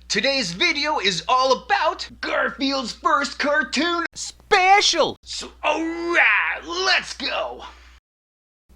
Today's video is all about Garfield's first cartoon special. So alright, let's go.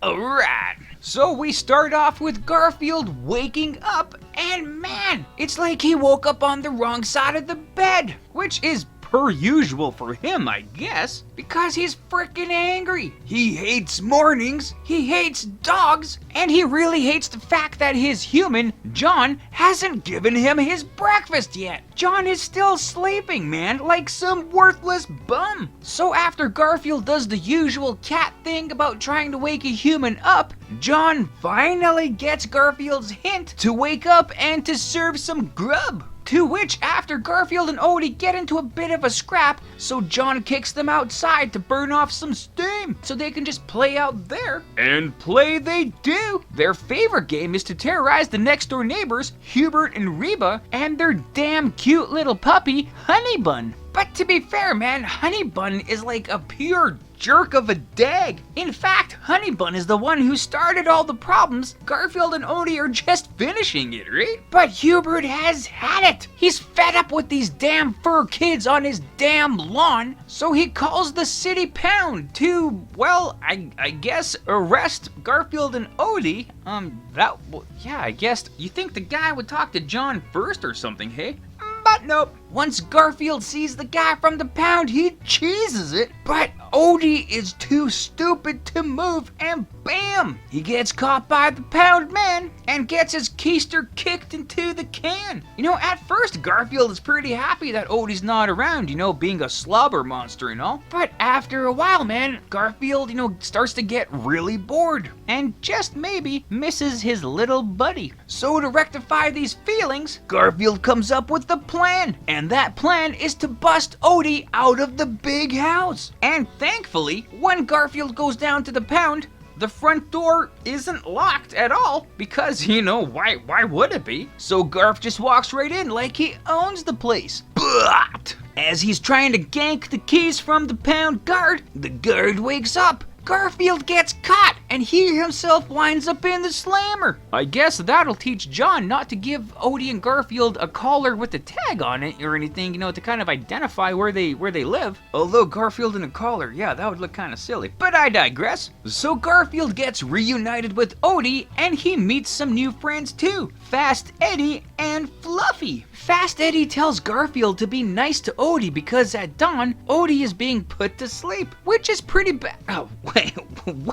Alright, so we start off with Garfield waking up, and man, it's like he woke up on the wrong side of the bed, which is per usual for him, I guess, because he's freaking angry. He hates mornings, he hates dogs, and he really hates the fact that his human, John, hasn't given him his breakfast yet. John is still sleeping, man, like some worthless bum. So after Garfield does the usual cat thing about trying to wake a human up, John finally gets Garfield's hint to wake up and to serve some grub. To which, after Garfield and Odie get into a bit of a scrap, so John kicks them outside to burn off some steam, so they can just play out there. And play they do! Their favorite game is to terrorize the next door neighbors, Hubert and Reba, and their damn cute little puppy, Honeybun. But to be fair, man, Honeybun is like a pure jerk of a dag. In fact, Honeybun is the one who started all the problems. Garfield and Odie are just finishing it, right? But Hubert has had it. He's fed up with these damn fur kids on his damn lawn, so he calls the city pound to, well, I guess arrest Garfield and Odie. Yeah, I guess you think the guy would talk to John first or something, hey? But nope. Once Garfield sees the guy from the pound, he cheeses it. But Odie is too stupid to move, and bam! He gets caught by the pound man and gets his keister kicked into the can. You know, at first Garfield is pretty happy that Odie's not around, you know, being a slobber monster and all. But after a while, man, Garfield, you know, starts to get really bored and just maybe misses his little buddy. So to rectify these feelings, Garfield comes up with the plan. And that plan is to bust Odie out of the big house. And thankfully, when Garfield goes down to the pound, the front door isn't locked at all because, you know, why would it be? So Garf just walks right in like he owns the place. But as he's trying to gank the keys from the pound guard, the guard wakes up. Garfield gets caught, and he himself winds up in the slammer. I guess that'll teach John not to give Odie and Garfield a collar with a tag on it or anything, you know, to kind of identify where they live. Although Garfield in a collar, yeah, that would look kind of silly. But I digress. So Garfield gets reunited with Odie, and he meets some new friends too. Fast Eddie and Fluffy. Fast Eddie tells Garfield to be nice to Odie because at dawn, Odie is being put to sleep, which is pretty bad. Oh,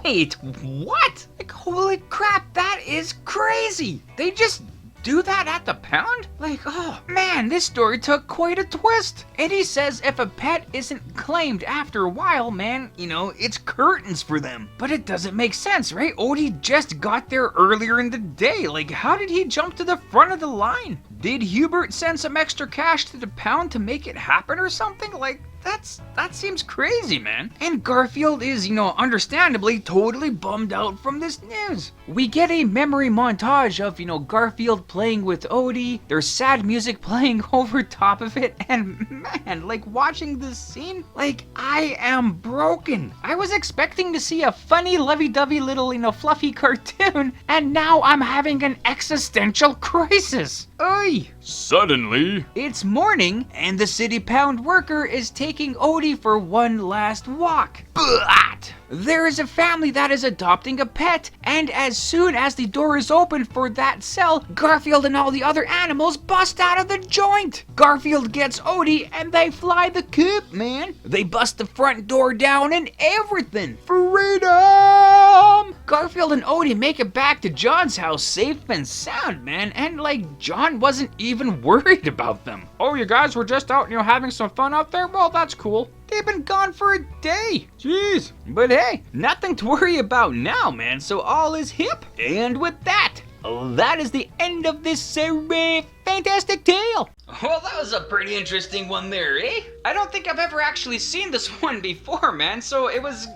wait, what? Like, holy crap, that is crazy. They just do that at the pound? Like, oh man, this story took quite a twist. Eddie says if a pet isn't claimed after a while, man, you know, it's curtains for them. But it doesn't make sense, right? Odie just got there earlier in the day. Like, how did he jump to the front of the line? Did Hubert send some extra cash to the pound to make it happen or something? Like, that seems crazy, man. And Garfield is, you know, understandably totally bummed out from this news. We get a memory montage of, you know, Garfield playing with Odie, there's sad music playing over top of it, and man, like watching this scene, like I am broken. I was expecting to see a funny lovey-dovey little, you know, fluffy cartoon, and now I'm having an existential crisis. Oy! Suddenly, it's morning, and the city pound worker is taking Odie for one last walk. But there is a family that is adopting a pet, and as soon as the door is open for that cell, Garfield and all the other animals bust out of the joint. Garfield gets Odie, and they fly the coop, man. They bust the front door down and everything. Freedom! Garfield and Odie make it back to John's house safe and sound, man, and like John wasn't even worried about them. Oh, you guys were just out, you know, having some fun out there? Well, that's cool. They've been gone for a day. Jeez. But hey, nothing to worry about now, man, so all is hip. And with that, that is the end of this fantastic tale. Well, that was a pretty interesting one there, eh? I don't think I've ever actually seen this one before, man, so it was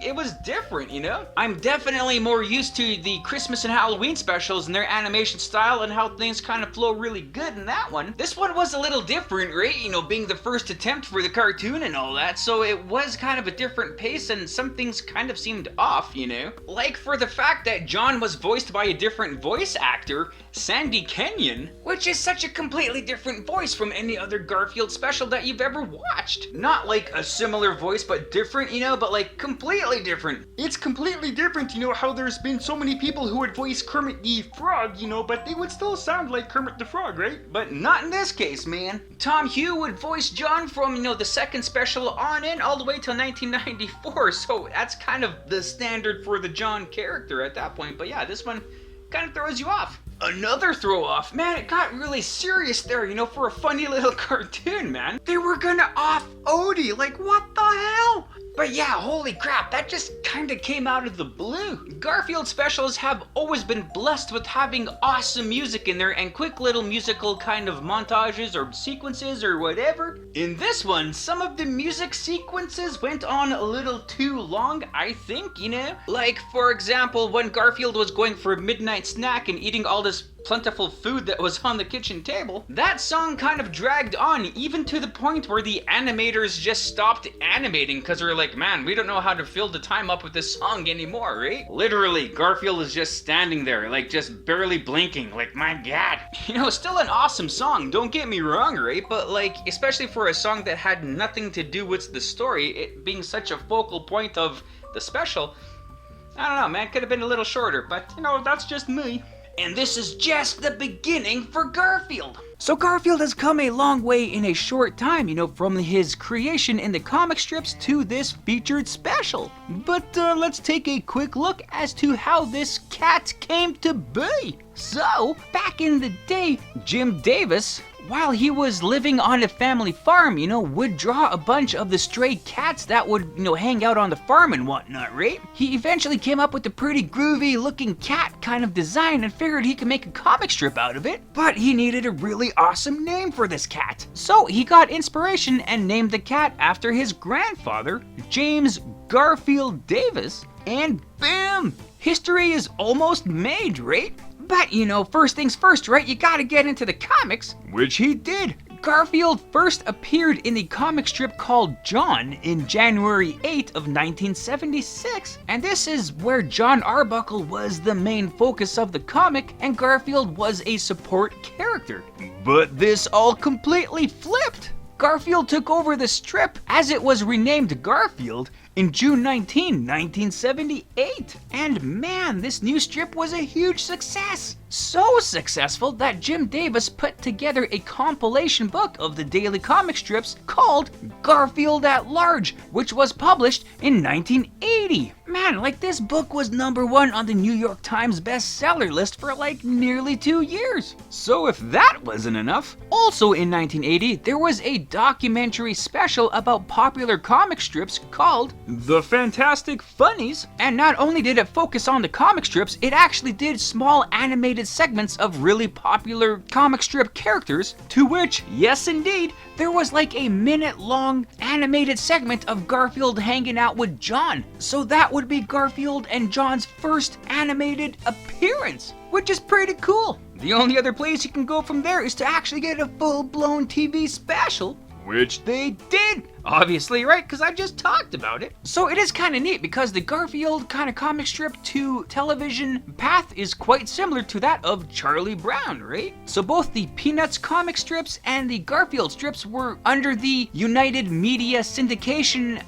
different, you know? I'm definitely more used to the Christmas and Halloween specials and their animation style and how things kind of flow really good in that one. This one was a little different, right? You know, being the first attempt for the cartoon and all that, so it was kind of a different pace and some things kind of seemed off, you know? Like for the fact that John was voiced by a different voice actor, Sandy Kenyon, which is such a completely different voice from any other Garfield special that you've ever watched. Not like a similar voice, but different, you know, but like completely different. It's completely different, you know, how there's been so many people who would voice Kermit the Frog, you know, but they would still sound like Kermit the Frog, right? But not in this case, man. Tom Hugh would voice John from, you know, the second special on in all the way till 1994, so that's kind of the standard for the John character at that point. But yeah, this one kind of throws you off. Another throw off, man, it got really serious there, you know, for a funny little cartoon, man. They were gonna off Odie, like what the hell? But yeah, holy crap, that just kinda came out of the blue. Garfield specials have always been blessed with having awesome music in there and quick little musical kind of montages or sequences or whatever. In this one, some of the music sequences went on a little too long, I think, you know? Like, for example, when Garfield was going for a midnight snack and eating all this plentiful food that was on the kitchen table, that song kind of dragged on, even to the point where the animators just stopped animating because they were like, man, we don't know how to fill the time up with this song anymore, right? Literally, Garfield is just standing there, like just barely blinking, like, my god. You know, still an awesome song, don't get me wrong, right? But like, especially for a song that had nothing to do with the story, it being such a focal point of the special, I don't know, man, could have been a little shorter, but you know, that's just me. And this is just the beginning for Garfield. So Garfield has come a long way in a short time, you know, from his creation in the comic strips to this featured special. But let's take a quick look as to how this cat came to be. So, back in the day, Jim Davis, while he was living on a family farm, you know, would draw a bunch of the stray cats that would, you know, hang out on the farm and whatnot, right? He eventually came up with a pretty groovy looking cat kind of design and figured he could make a comic strip out of it, but he needed a really awesome name for this cat. So he got inspiration and named the cat after his grandfather, James Garfield Davis, and bam! History is almost made, right? But, you know, first things first, right? You gotta get into the comics, which he did. Garfield first appeared in the comic strip called John in January 8 of 1976. And this is where John Arbuckle was the main focus of the comic and Garfield was a support character. But this all completely flipped. Garfield took over the strip as it was renamed Garfield in June 19, 1978. And man, this new strip was a huge success. So successful that Jim Davis put together a compilation book of the daily comic strips called Garfield at Large, which was published in 1980. Man, like this book was #1 on the New York Times bestseller list for like nearly 2 years. So if that wasn't enough, also in 1980, there was a documentary special about popular comic strips called The Fantastic Funnies. And not only did it focus on the comic strips, it actually did small animated segments of really popular comic strip characters, to which, yes indeed, there was like a minute-long animated segment of Garfield hanging out with John. So that would be Garfield and John's first animated appearance, which is pretty cool. The only other place you can go from there is to actually get a full-blown TV special, which they did. Obviously, right? Because I just talked about it. So it is kind of neat because the Garfield kind of comic strip to television path is quite similar to that of Charlie Brown, right? So both the Peanuts comic strips and the Garfield strips were under the United Media Syndication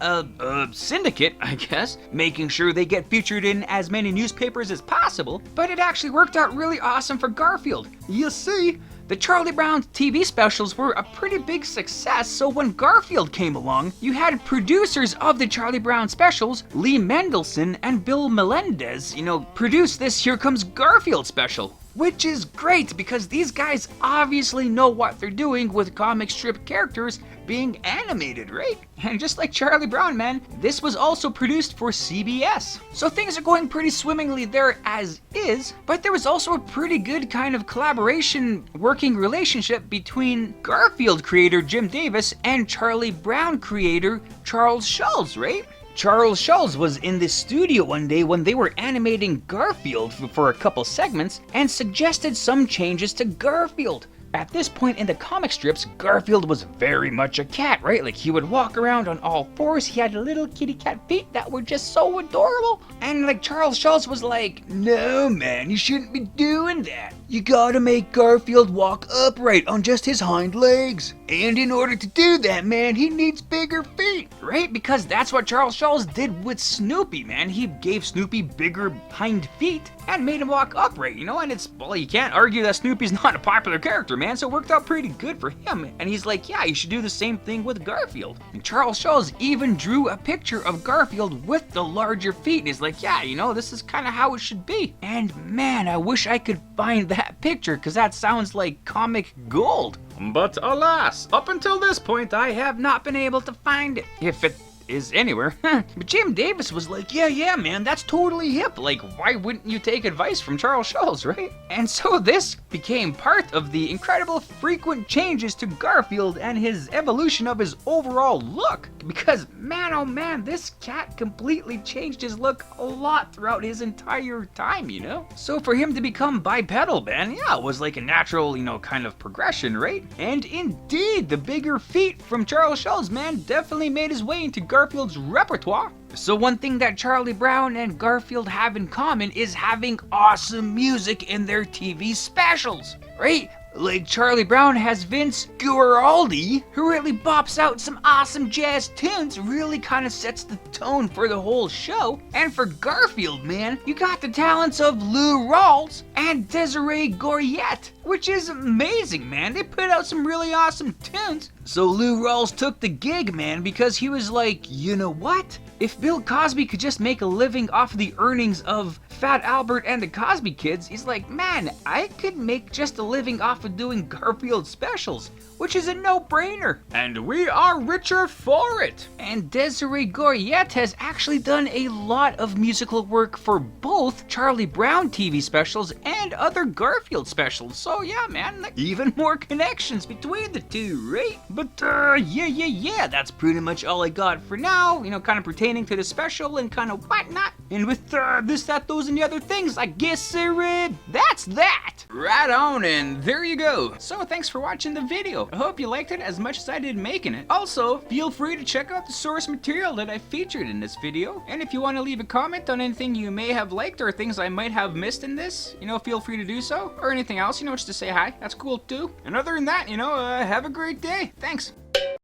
syndicate, I guess, making sure they get featured in as many newspapers as possible. But it actually worked out really awesome for Garfield. You see, the Charlie Brown TV specials were a pretty big success, so when Garfield came along, you had producers of the Charlie Brown specials, Lee Mendelson and Bill Melendez, you know, produce this Here Comes Garfield special. Which is great because these guys obviously know what they're doing with comic strip characters being animated, right? And just like Charlie Brown, man, this was also produced for CBS. So things are going pretty swimmingly there as is, but there was also a pretty good kind of collaboration working relationship between Garfield creator Jim Davis and Charlie Brown creator Charles Schulz, right? Charles Schulz was in the studio one day when they were animating Garfield for a couple segments and suggested some changes to Garfield. At this point in the comic strips, Garfield was very much a cat, right? Like he would walk around on all fours, he had little kitty cat feet that were just so adorable. And like Charles Schulz was like, no man, you shouldn't be doing that. you gotta make Garfield walk upright on just his hind legs. And in order to do that, man, he needs bigger feet. Right? Because that's what Charles Schulz did with Snoopy, man. He gave Snoopy bigger hind feet and made him walk upright, you know? And it's, well, you can't argue that Snoopy's not a popular character, man, so it worked out pretty good for him. And he's like, yeah, you should do the same thing with Garfield. And Charles Schulz even drew a picture of Garfield with the larger feet. And he's like, yeah, you know, this is kind of how it should be. And man, I wish I could find that picture, because that sounds like comic gold. But alas, up until this point, I have not been able to find it. If it is anywhere. But Jim Davis was like, yeah, man, that's totally hip. Like, why wouldn't you take advice from Charles Schulz, right? And so this became part of the incredible frequent changes to Garfield and his evolution of his overall look. Because, man, oh man, this cat completely changed his look a lot throughout his entire time, you know? So for him to become bipedal, man, yeah, it was like a natural, you know, kind of progression, right? And indeed, the bigger feet from Charles Schulz, man, definitely made his way into Garfield's repertoire. So one thing that Charlie Brown and Garfield have in common is having awesome music in their TV specials, right? Like Charlie Brown has Vince Guaraldi, who really bops out some awesome jazz tunes, really kind of sets the tone for the whole show. And for Garfield, man, you got the talents of Lou Rawls and Desiree Goyette, which is amazing, man. They put out some really awesome tunes. So Lou Rawls took the gig, man, because he was like, you know what? If Bill Cosby could just make a living off the earnings of Fat Albert and the Cosby Kids, he's like, man, I could make just a living off of doing Garfield specials, which is a no-brainer. And we are richer for it. And Desiree Goyette has actually done a lot of musical work for both Charlie Brown TV specials and other Garfield specials. So yeah, man, like, even more connections between the two, right? But yeah, that's pretty much all I got for now, you know, kind of pertaining to the special and kind of whatnot. And with this, that, those, and the other things, I guess that's that. Right on, and there you go. So thanks for watching the video. I hope you liked it as much as I did making it. Also, feel free to check out the source material that I featured in this video. And if you want to leave a comment on anything you may have liked or things I might have missed in this, you know, feel free to do so. Or anything else, you know, just to say hi. That's cool too. And other than that, you know, have a great day. Thanks.